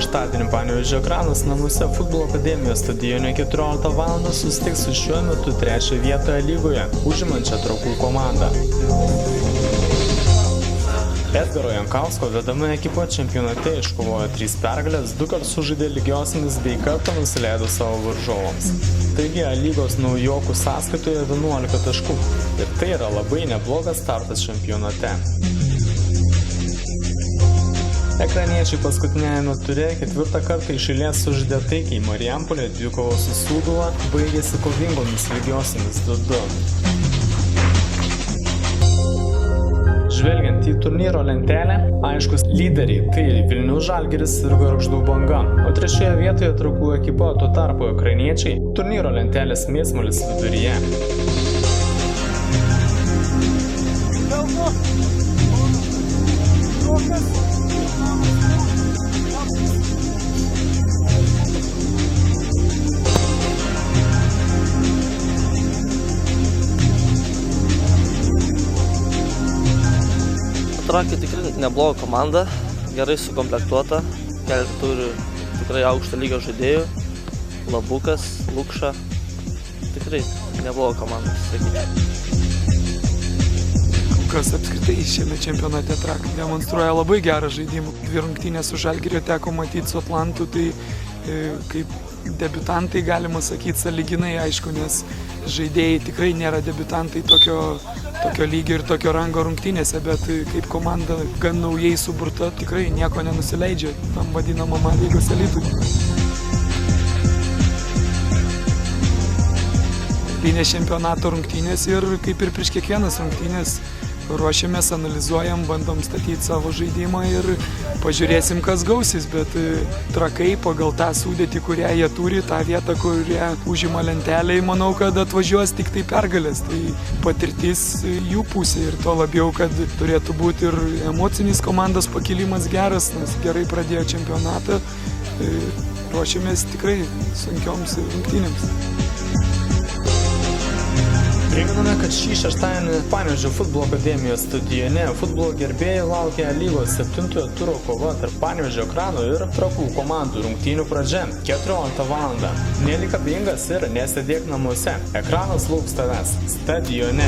šeštadienį Panevėžio Ekranas namuose Futbolo akademijos stadione 14 val. Susitiks su šiuo metu 3. vietoje lygoje užimančia Trakų komanda. Edgaro Jankausko vedama ekipa čempionate iškovojo 3 pergalės, 2 kart sužaidė lygiosiamis bei kartą nusileido savo varžovams. Taigi lygos naujokų sąskaitoje 11 taškų ir tai yra labai neblogas startas čempionate. Ekraniečiai paskutinėjame ture 4 kartą iš eilės sužaidė taikiai. Marijampolė dvikovos su Sūduva baigėsi kovingomis lygiosiamis 2-2. Žvelgiant į turnyro lentelę, aiškus lyderiai tai Vilniaus Žalgiris ir Gargždų Banga, o 3. vietoje Trakų ekipa, tuo tarpu ekraniečiai turnyro lentelės mėsmalis viduryje. Trakai tikrai nebloga komanda, gerai sukomplektuota, turi tikrai aukšto lygio žaidėjų, Labukas, Lukša, tikrai nebloga komanda, sakyčiau. Kol kas apskritai šiame čempionate Trakai demonstruoja labai gerą žaidimą. 2 rungtynės su Žalgiriu teko matyti su Atlantu, tai kaip debiutantai galima sakyti sąlyginai, aišku, nes žaidėjai tikrai nėra debiutantai tokio lygio ir tokio rango rungtynėse, bet kaip komanda gan naujai suburta, tikrai nieko nenusileidžia tam vadinamam lygos elitui. Lynės čempionato rungtynės ir kaip ir prieš kiekvienas rungtynės ruošiamės, analizuojam, bandom statyti savo žaidimą ir pažiūrėsim, kas gausis, bet Trakai pagal tą sudėtį, kurią jie turi, tą vietą, kurią užima lentelėje, manau, kad atvažiuos tik tai pergalės. Tai patirtis jų pusė ir to labiau, kad turėtų būti ir emocinis komandos pakilimas geras, nes gerai pradėjo čempionatą, ruošiamės tikrai sunkioms rungtynėms. Priminame, kad šį šeštadienį Panevėžio Futbolo akademijos stadione futbolo gerbėjai laukia lygos 7 turo kova tarp Panevėžio Ekrano ir Trakų komandų rungtynių pradžia 14 val. Nelik abejingas ir nesėdėk namuose. Ekranas lauks tavęs stadione.